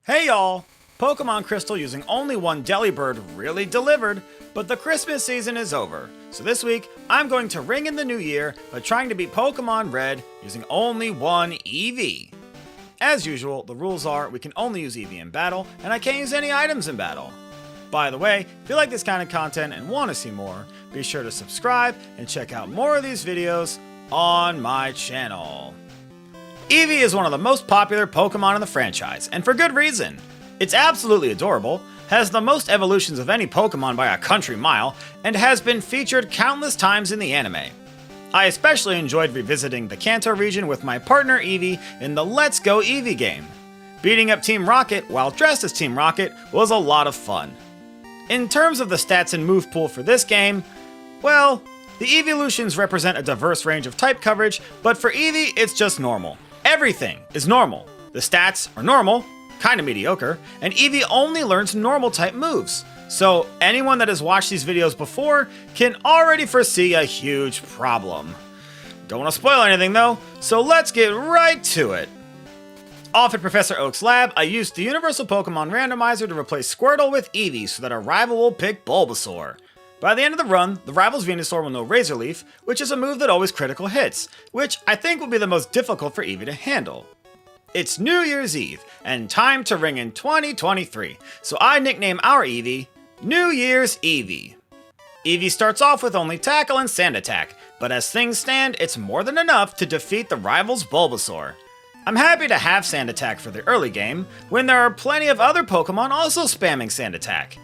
Hey y'all! Pokemon Crystal using only one Delibird really delivered, but the Christmas season is over. So this week, I'm going to ring in the new year by trying to beat Pokemon Red using only one Eevee. As usual, the rules are we can only use Eevee in battle, and I can't use any items in battle. By the way, if you like this kind of content and want to see more, be sure to subscribe and check out more of these videos on my channel. Eevee is one of the most popular Pokemon in the franchise, and for good reason. It's absolutely adorable, has the most evolutions of any Pokemon by a country mile, and has been featured countless times in the anime. I especially enjoyed revisiting the Kanto region with my partner Eevee in the Let's Go Eevee game. Beating up Team Rocket while dressed as Team Rocket was a lot of fun. In terms of the stats and move pool for this game, well, the evolutions represent a diverse range of type coverage, but for Eevee it's just normal. Everything is normal. The stats are normal, kinda mediocre, and Eevee only learns normal type moves. So anyone that has watched these videos before can already foresee a huge problem. Don't want to spoil anything though, so let's get right to it. Off at Professor Oak's lab, I used the Universal Pokemon Randomizer to replace Squirtle with Eevee so that our rival will pick Bulbasaur. By the end of the run, the rival's Venusaur will know Razor Leaf, which is a move that always critical hits, which I think will be the most difficult for Eevee to handle. It's New Year's Eve, and time to ring in 2023, so I nickname our Eevee New Year's Eevee. Eevee starts off with only Tackle and Sand Attack, but as things stand, it's more than enough to defeat the rival's Bulbasaur. I'm happy to have Sand Attack for the early game, when there are plenty of other Pokemon also spamming Sand Attack.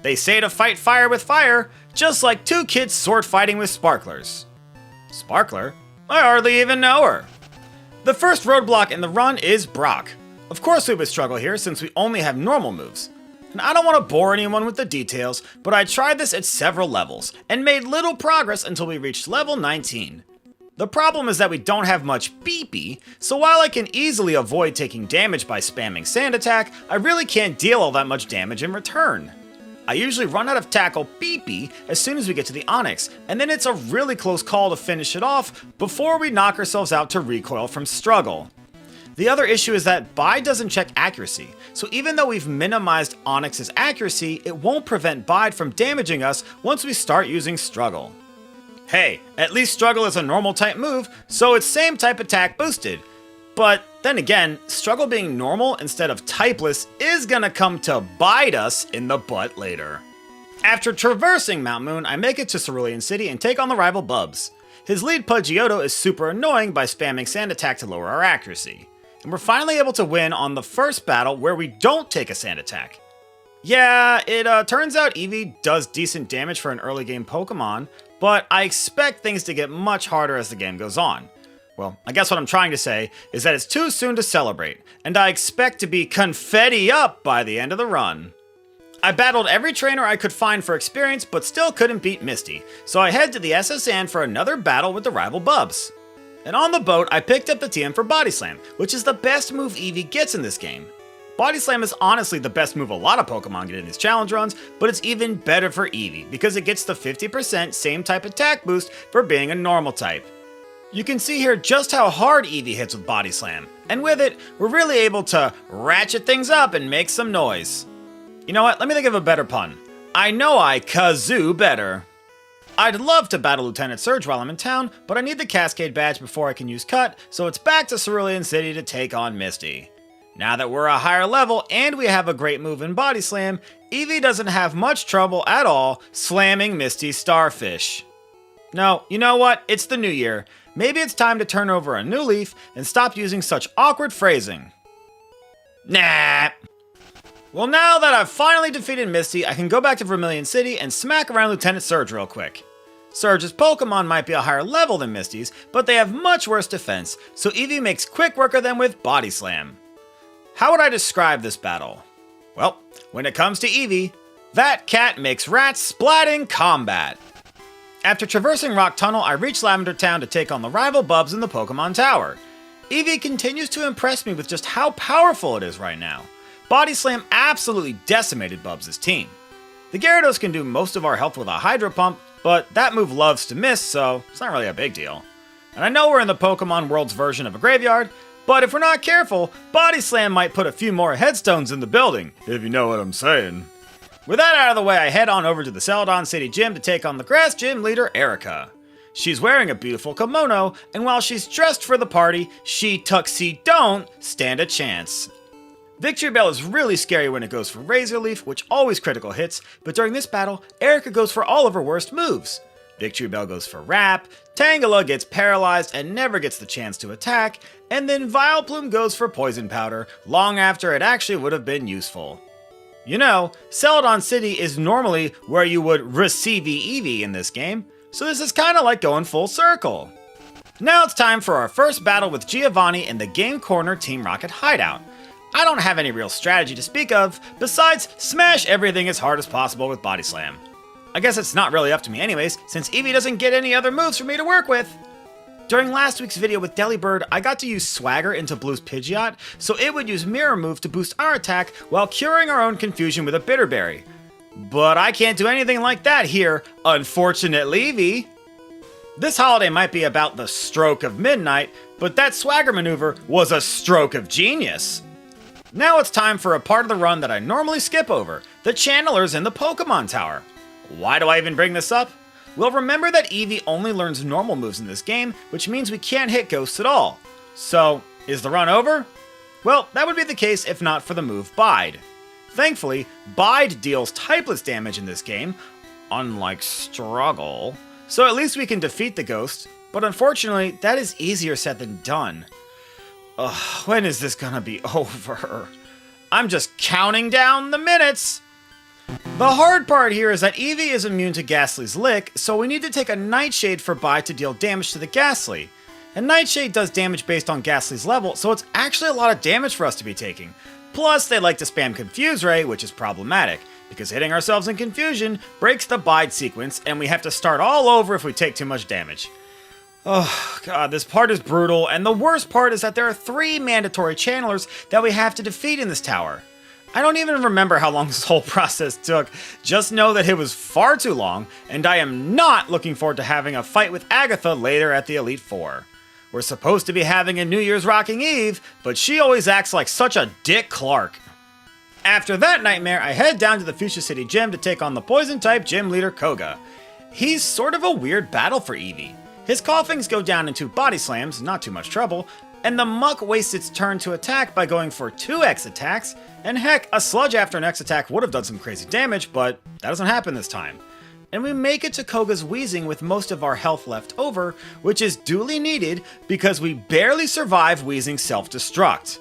They say to fight fire with fire, just like two kids sword fighting with sparklers. Sparkler? I hardly even know her. The first roadblock in the run is Brock. Of course we would struggle here since we only have normal moves. And I don't want to bore anyone with the details, but I tried this at several levels, and made little progress until we reached level 19. The problem is that we don't have much BP, so while I can easily avoid taking damage by spamming Sand Attack, I really can't deal all that much damage in return. I usually run out of Tackle BP as soon as we get to the Onix, and then it's a really close call to finish it off before we knock ourselves out to recoil from Struggle. The other issue is that Bide doesn't check accuracy, so even though we've minimized Onix's accuracy, it won't prevent Bide from damaging us once we start using Struggle. Hey, at least Struggle is a normal type move, so it's same type attack boosted. But then again, Struggle being normal instead of typeless is gonna come to bite us in the butt later. After traversing Mount Moon, I make it to Cerulean City and take on the rival Bubs. His lead Pidgeotto is super annoying by spamming Sand Attack to lower our accuracy. And we're finally able to win on the first battle where we don't take a Sand Attack. Yeah, it turns out Eevee does decent damage for an early game Pokemon, but I expect things to get much harder as the game goes on. Well, I guess what I'm trying to say is that it's too soon to celebrate, and I expect to be confetti up by the end of the run. I battled every trainer I could find for experience, but still couldn't beat Misty, so I head to the SSN for another battle with the rival Bubs. And on the boat, I picked up the TM for Body Slam, which is the best move Eevee gets in this game. Body Slam is honestly the best move a lot of Pokemon get in these challenge runs, but it's even better for Eevee, because it gets the 50% same type attack boost for being a normal type. You can see here just how hard Eevee hits with Body Slam, and with it, we're really able to ratchet things up and make some noise. You know what, let me think of a better pun. I know I kazoo better. I'd love to battle Lieutenant Surge while I'm in town, but I need the Cascade badge before I can use Cut, so it's back to Cerulean City to take on Misty. Now that we're a higher level and we have a great move in Body Slam, Eevee doesn't have much trouble at all slamming Misty's Starfish. No, you know what, it's the new year. Maybe it's time to turn over a new leaf and stop using such awkward phrasing. Nah. Well, now that I've finally defeated Misty, I can go back to Vermilion City and smack around Lieutenant Surge real quick. Surge's Pokemon might be a higher level than Misty's, but they have much worse defense, so Eevee makes quick work of them with Body Slam. How would I describe this battle? Well, when it comes to Eevee, that cat makes rats splat in combat. After traversing Rock Tunnel, I reach Lavender Town to take on the rival Bubs in the Pokemon Tower. Eevee continues to impress me with just how powerful it is right now. Body Slam absolutely decimated Bubs' team. The Gyarados can do most of our health with a Hydro Pump, but that move loves to miss, so it's not really a big deal. And I know we're in the Pokemon World's version of a graveyard, But if we're not careful, Body Slam might put a few more headstones in the building, if you know what I'm saying. With that out of the way, I head on over to the Celadon City Gym to take on the grass gym leader, Erica. She's wearing a beautiful kimono, and while she's dressed for the party, she don't stand a chance. Victory Bell is really scary when it goes for Razor Leaf, which always critical hits, but during this battle, Erica goes for all of her worst moves. Victory Bell goes for Wrap, Tangela gets paralyzed and never gets the chance to attack, and then Vileplume goes for Poison Powder, long after it actually would have been useful. You know, Celadon City is normally where you would receive Eevee in this game, so this is kinda like going full circle. Now it's time for our first battle with Giovanni in the Game Corner Team Rocket hideout. I don't have any real strategy to speak of, besides smash everything as hard as possible with Body Slam. I guess it's not really up to me anyways, since Eevee doesn't get any other moves for me to work with. During last week's video with Delibird, I got to use Swagger into Blue's Pidgeot, so it would use Mirror Move to boost our attack while curing our own confusion with a Bitter Berry. But I can't do anything like that here, unfortunately, Eevee. This holiday might be about the stroke of midnight, but that Swagger maneuver was a stroke of genius. Now it's time for a part of the run that I normally skip over, the channelers in the Pokemon Tower. Why do I even bring this up? Well, remember that Eevee only learns normal moves in this game, which means we can't hit ghosts at all. So, is the run over? Well, that would be the case if not for the move Bide. Thankfully, Bide deals typeless damage in this game, unlike Struggle, so at least we can defeat the ghost, but unfortunately, that is easier said than done. Ugh, when is this gonna be over? I'm just counting down the minutes! The hard part here is that Eevee is immune to Ghastly's Lick, so we need to take a Nightshade for Bide to deal damage to the Ghastly. And Nightshade does damage based on Ghastly's level, so it's actually a lot of damage for us to be taking. Plus, they like to spam Confuse Ray, which is problematic, because hitting ourselves in confusion breaks the Bide sequence, and we have to start all over if we take too much damage. Oh god, this part is brutal, and the worst part is that there are 3 mandatory channelers that we have to defeat in this tower. I don't even remember how long this whole process took, just know that it was far too long, and I am not looking forward to having a fight with Agatha later at the Elite Four. We're supposed to be having a New Year's Rocking Eve, but she always acts like such a Dick Clark. After that nightmare, I head down to the Fuchsia City Gym to take on the Poison-type gym leader Koga. He's sort of a weird battle for Eevee. His Coughings go down into Body Slams, not too much trouble, and the Muck wastes its turn to attack by going for 2 X attacks, and heck, a Sludge after an X attack would have done some crazy damage, but that doesn't happen this time. And we make it to Koga's Wheezing with most of our health left over, which is duly needed because we barely survive Wheezing's self-destruct.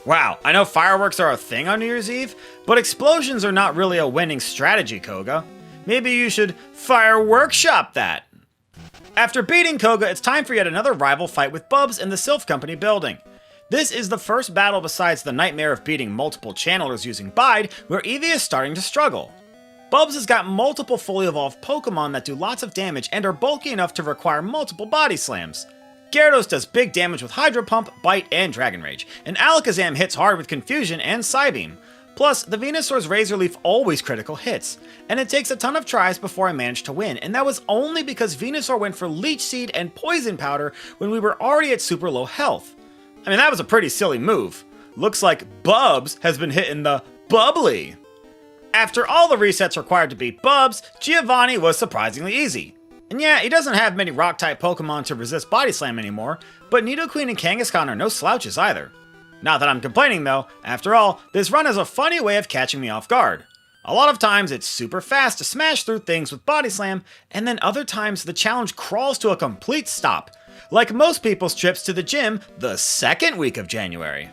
Wow, I know fireworks are a thing on New Year's Eve, but explosions are not really a winning strategy, Koga. Maybe you should fire workshop that. After beating Koga, it's time for yet another rival fight with Bubs in the Sylph Company building. This is the first battle besides the nightmare of beating multiple channelers using Bide, where Eevee is starting to struggle. Bubs has got multiple fully evolved Pokemon that do lots of damage and are bulky enough to require multiple Body Slams. Gyarados does big damage with Hydro Pump, Bite, and Dragon Rage, and Alakazam hits hard with Confusion and Psybeam. Plus, the Venusaur's Razor Leaf always critical hits, and it takes a ton of tries before I managed to win, and that was only because Venusaur went for Leech Seed and Poison Powder when we were already at super low health. I mean, that was a pretty silly move. Looks like Bubs has been hitting the bubbly. After all the resets required to beat Bubs, Giovanni was surprisingly easy. And yeah, he doesn't have many Rock-type Pokemon to resist Body Slam anymore, but Nidoqueen and Kangaskhan are no slouches either. Not that I'm complaining though, after all, this run has a funny way of catching me off guard. A lot of times it's super fast to smash through things with Body Slam, and then other times the challenge crawls to a complete stop, like most people's trips to the gym the second week of January.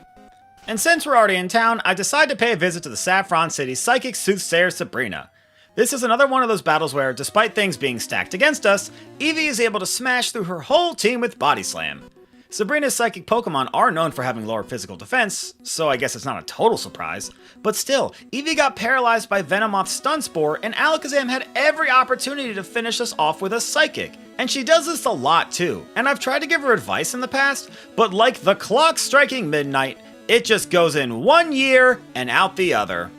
And since we're already in town, I decide to pay a visit to the Saffron City Psychic Soothsayer Sabrina. This is another one of those battles where, despite things being stacked against us, Eevee is able to smash through her whole team with Body Slam. Sabrina's psychic Pokemon are known for having lower physical defense, so I guess it's not a total surprise. But still, Eevee got paralyzed by Venomoth's Stun Spore, and Alakazam had every opportunity to finish us off with a Psychic. And she does this a lot too, and I've tried to give her advice in the past, but like the clock striking midnight, it just goes in one year and out the other.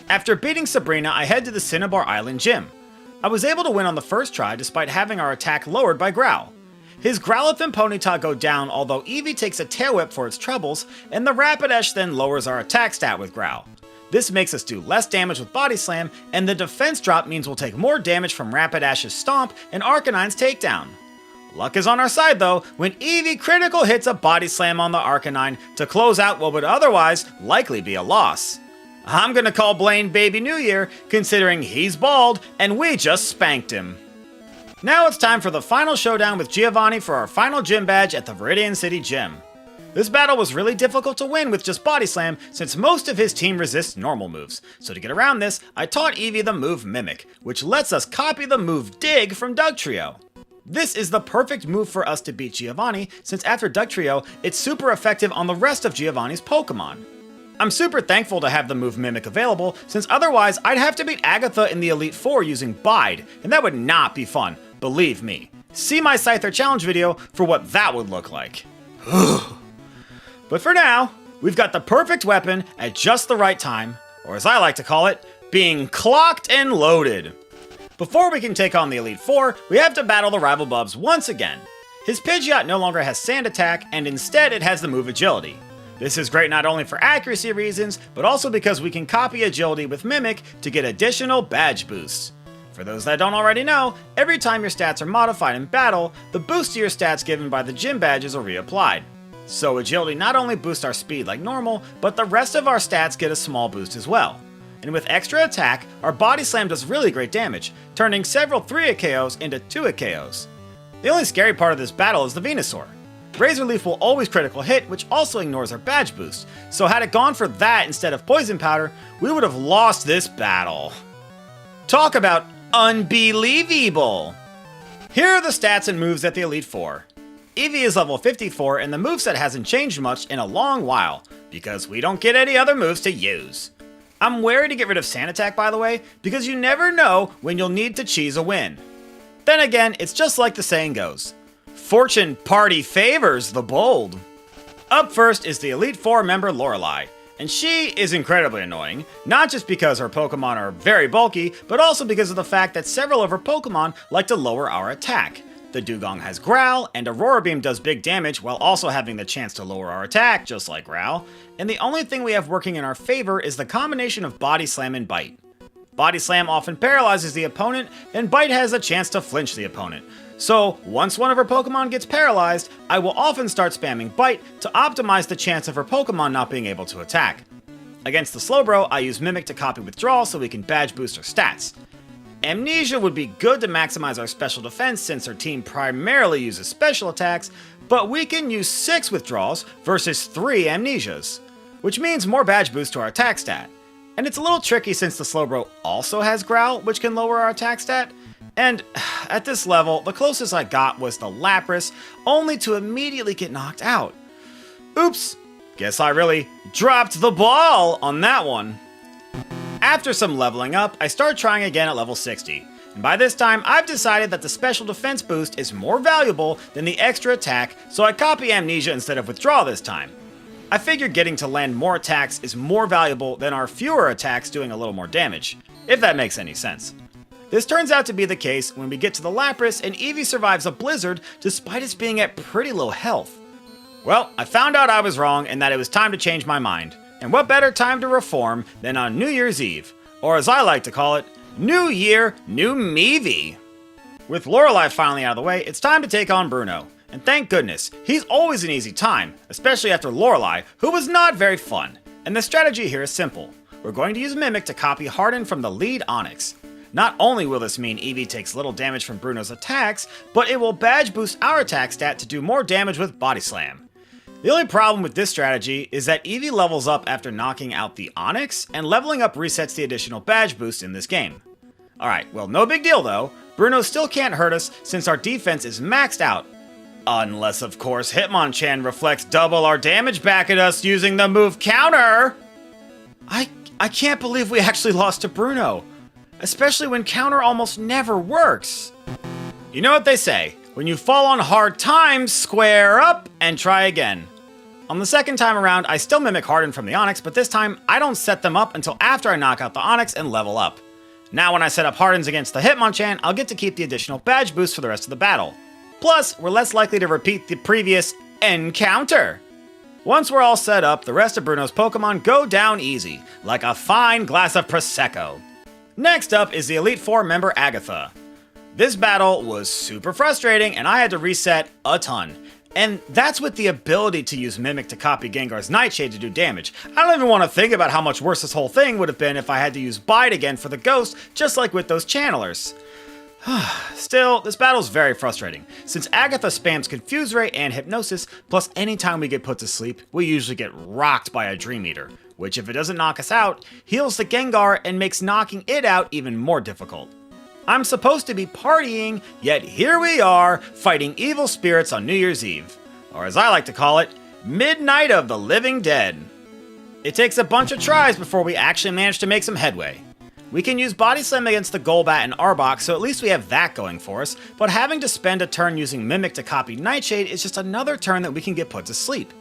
After beating Sabrina, I head to the Cinnabar Island gym. I was able to win on the first try despite having our attack lowered by Growl. His Growlithe and Ponyta go down, although Eevee takes a Tail Whip for its troubles, and the Rapidash then lowers our attack stat with Growl. This makes us do less damage with Body Slam, and the defense drop means we'll take more damage from Rapidash's Stomp and Arcanine's Takedown. Luck is on our side though, when Eevee critical hits a Body Slam on the Arcanine to close out what would otherwise likely be a loss. I'm gonna call Blaine Baby New Year, considering he's bald and we just spanked him. Now it's time for the final showdown with Giovanni for our final gym badge at the Viridian City Gym. This battle was really difficult to win with just Body Slam, since most of his team resists normal moves. So to get around this, I taught Eevee the move Mimic, which lets us copy the move Dig from Dugtrio. This is the perfect move for us to beat Giovanni, since after Dugtrio, it's super effective on the rest of Giovanni's Pokemon. I'm super thankful to have the move Mimic available, since otherwise I'd have to beat Agatha in the Elite Four using Bide, and that would not be fun, believe me. See my Scyther Challenge video for what that would look like. But for now, we've got the perfect weapon at just the right time, or as I like to call it, being clocked and loaded. Before we can take on the Elite Four, we have to battle the rival Bubs once again. His Pidgeot no longer has Sand Attack, and instead it has the move Agility. This is great not only for accuracy reasons, but also because we can copy Agility with Mimic to get additional badge boosts. For those that don't already know, every time your stats are modified in battle, the boost to your stats given by the gym badges are reapplied. So Agility not only boosts our speed like normal, but the rest of our stats get a small boost as well. And with extra attack, our Body Slam does really great damage, turning several 3-hit KOs into 2-hit KOs. The only scary part of this battle is the Venusaur. Razor Leaf will always critical hit, which also ignores our badge boost, so had it gone for that instead of Poison Powder, we would have lost this battle. Talk about unbelievable! Here are the stats and moves at the Elite Four. Eevee is level 54 and the moveset hasn't changed much in a long while, because we don't get any other moves to use. I'm wary to get rid of Sand Attack by the way, because you never know when you'll need to cheese a win. Then again, it's just like the saying goes, fortune party favors the bold. Up first is the Elite Four member Lorelei, and she is incredibly annoying, not just because her Pokemon are very bulky, but also because of the fact that several of her Pokemon like to lower our attack. The Dugong has Growl, and Aurora Beam does big damage while also having the chance to lower our attack, just like Growl, and the only thing we have working in our favor is the combination of Body Slam and Bite. Body Slam often paralyzes the opponent, and Bite has a chance to flinch the opponent. So, once one of her Pokemon gets paralyzed, I will often start spamming Bite to optimize the chance of her Pokemon not being able to attack. Against the Slowbro, I use Mimic to copy Withdrawal so we can badge boost her stats. Amnesia would be good to maximize our special defense since her team primarily uses special attacks, but we can use 6 withdrawals versus 3 amnesias, which means more badge boost to our attack stat. And it's a little tricky since the Slowbro also has Growl, which can lower our attack stat. And at this level, the closest I got was the Lapras, only to immediately get knocked out. Oops, guess I really dropped the ball on that one. After some leveling up, I start trying again at level 60, and by this time I've decided that the special defense boost is more valuable than the extra attack, so I copy Amnesia instead of Withdraw this time. I figure getting to land more attacks is more valuable than our fewer attacks doing a little more damage, if that makes any sense. This turns out to be the case when we get to the Lapras and Eevee survives a blizzard despite us being at pretty low health. Well, I found out I was wrong and that it was time to change my mind. And what better time to reform than on New Year's Eve, or as I like to call it, New Year, New Meevee. With Lorelei finally out of the way, it's time to take on Bruno. And thank goodness, he's always an easy time, especially after Lorelei, who was not very fun. And the strategy here is simple. We're going to use Mimic to copy Harden from the lead Onix. Not only will this mean Eevee takes little damage from Bruno's attacks, but it will badge boost our attack stat to do more damage with Body Slam. The only problem with this strategy is that Eevee levels up after knocking out the Onix, and leveling up resets the additional badge boost in this game. Alright, well no big deal though. Bruno still can't hurt us since our defense is maxed out. Unless of course Hitmonchan reflects double our damage back at us using the move Counter! I can't believe we actually lost to Bruno. Especially when Counter almost never works. You know what they say, when you fall on hard times, square up and try again. On the second time around, I still mimic Harden from the Onix, but this time I don't set them up until after I knock out the Onix and level up. Now when I set up Hardens against the Hitmonchan, I'll get to keep the additional badge boost for the rest of the battle. Plus, we're less likely to repeat the previous encounter. Once we're all set up, the rest of Bruno's Pokemon go down easy, like a fine glass of Prosecco. Next up is the Elite Four member Agatha. This battle was super frustrating and I had to reset a ton. And that's with the ability to use Mimic to copy Gengar's Nightshade to do damage. I don't even want to think about how much worse this whole thing would have been if I had to use Bite again for the Ghost, just like with those channelers. Still, this battle is very frustrating, since Agatha spams Confuse Ray and Hypnosis, plus anytime we get put to sleep, we usually get rocked by a Dream Eater, which if it doesn't knock us out, heals the Gengar and makes knocking it out even more difficult. I'm supposed to be partying, yet here we are, fighting evil spirits on New Year's Eve. Or as I like to call it, Midnight of the Living Dead. It takes a bunch of tries before we actually manage to make some headway. We can use Body Slam against the Golbat and Arbok, so at least we have that going for us, but having to spend a turn using Mimic to copy Nightshade is just another turn that we can get put to sleep.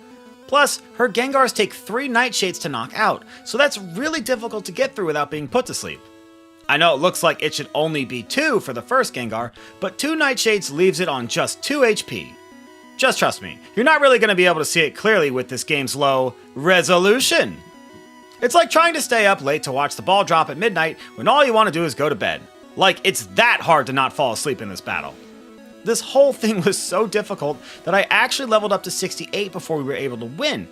Plus, her Gengars take 3 Nightshades to knock out, so that's really difficult to get through without being put to sleep. I know it looks like it should only be 2 for the first Gengar, but 2 Nightshades leaves it on just 2 HP. Just trust me, you're not really going to be able to see it clearly with this game's low resolution. It's like trying to stay up late to watch the ball drop at midnight when all you want to do is go to bed. Like, it's that hard to not fall asleep in this battle. This whole thing was so difficult that I actually leveled up to 68 before we were able to win.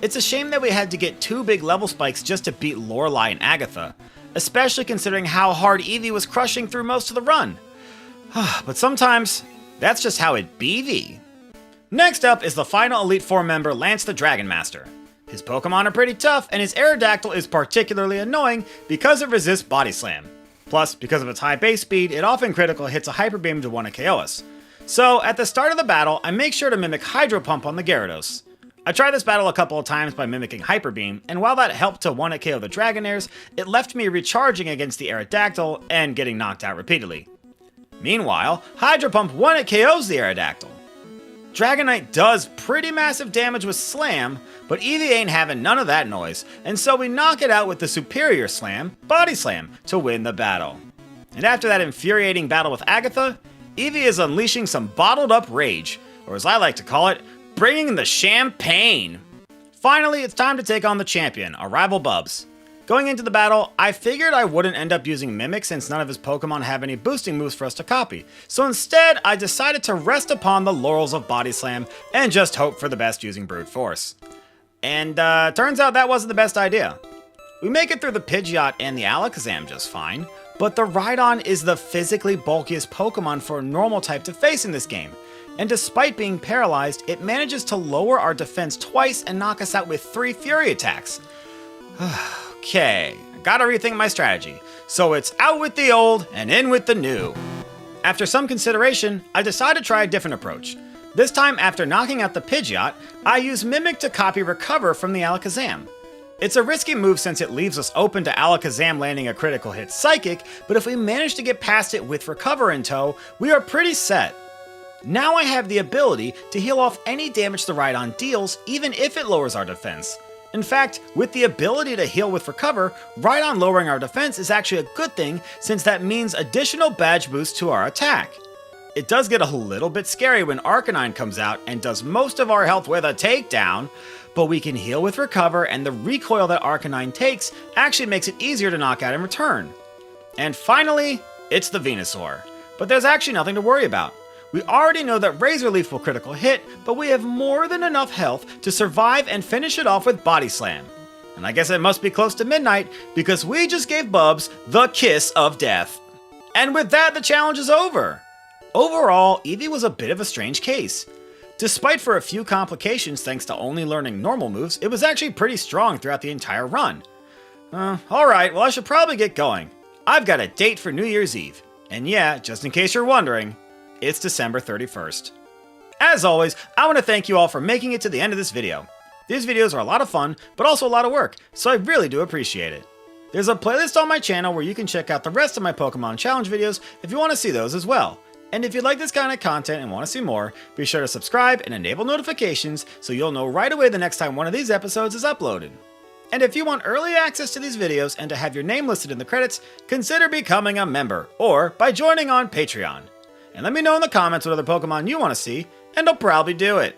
It's a shame that we had to get 2 big level spikes just to beat Lorelei and Agatha, especially considering how hard Eevee was crushing through most of the run. But sometimes, that's just how it be. Next up is the final Elite Four member, Lance the Dragon Master. His Pokemon are pretty tough, and his Aerodactyl is particularly annoying because it resists Body Slam. Plus, because of its high base speed, it often critical hits a Hyper Beam to 1-KO us. So, at the start of the battle, I make sure to mimic Hydro Pump on the Gyarados. I tried this battle a couple of times by mimicking Hyper Beam, and while that helped to 1-KO the Dragonairs, it left me recharging against the Aerodactyl and getting knocked out repeatedly. Meanwhile, Hydro Pump 1-KOs the Aerodactyl. Dragonite does pretty massive damage with Slam, but Eevee ain't having none of that noise, and so we knock it out with the superior Slam, Body Slam, to win the battle. And after that infuriating battle with Agatha, Eevee is unleashing some bottled up rage, or as I like to call it, bringing the champagne. Finally, it's time to take on the champion, our rival Bubs. Going into the battle, I figured I wouldn't end up using Mimic since none of his Pokemon have any boosting moves for us to copy, so instead I decided to rest upon the laurels of Body Slam and just hope for the best using Brute Force. And turns out that wasn't the best idea. We make it through the Pidgeot and the Alakazam just fine, but the Rhydon is the physically bulkiest Pokemon for a normal type to face in this game, and despite being paralyzed, it manages to lower our defense twice and knock us out with 3 Fury attacks. Okay, I gotta rethink my strategy, so it's out with the old and in with the new. After some consideration, I decided to try a different approach. This time, after knocking out the Pidgeot, I use Mimic to copy Recover from the Alakazam. It's a risky move since it leaves us open to Alakazam landing a critical hit Psychic, but if we manage to get past it with Recover in tow, we are pretty set. Now I have the ability to heal off any damage the Rhydon deals, even if it lowers our defense. In fact, with the ability to heal with Recover, Rhydon lowering our defense is actually a good thing since that means additional badge boost to our attack. It does get a little bit scary when Arcanine comes out and does most of our health with a takedown, but we can heal with Recover and the recoil that Arcanine takes actually makes it easier to knock out in return. And finally, it's the Venusaur. But there's actually nothing to worry about. We already know that Razor Leaf will critical hit, but we have more than enough health to survive and finish it off with Body Slam. And I guess it must be close to midnight because we just gave Bubs the kiss of death. And with that, the challenge is over. Overall, Eevee was a bit of a strange case. Despite for a few complications thanks to only learning normal moves, it was actually pretty strong throughout the entire run. Alright, well I should probably get going. I've got a date for New Year's Eve. And yeah, just in case you're wondering, it's December 31st. As always, I want to thank you all for making it to the end of this video. These videos are a lot of fun, but also a lot of work, so I really do appreciate it. There's a playlist on my channel where you can check out the rest of my Pokemon Challenge videos if you want to see those as well. And if you like this kind of content and want to see more, be sure to subscribe and enable notifications so you'll know right away the next time one of these episodes is uploaded. And if you want early access to these videos and to have your name listed in the credits, consider becoming a member, or by joining on Patreon. and let me know in the comments what other Pokemon you want to see, and I'll probably do it.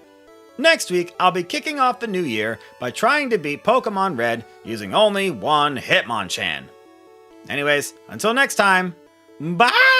Next week, I'll be kicking off the new year by trying to beat Pokemon Red using only one Hitmonchan. Anyways, until next time, bye!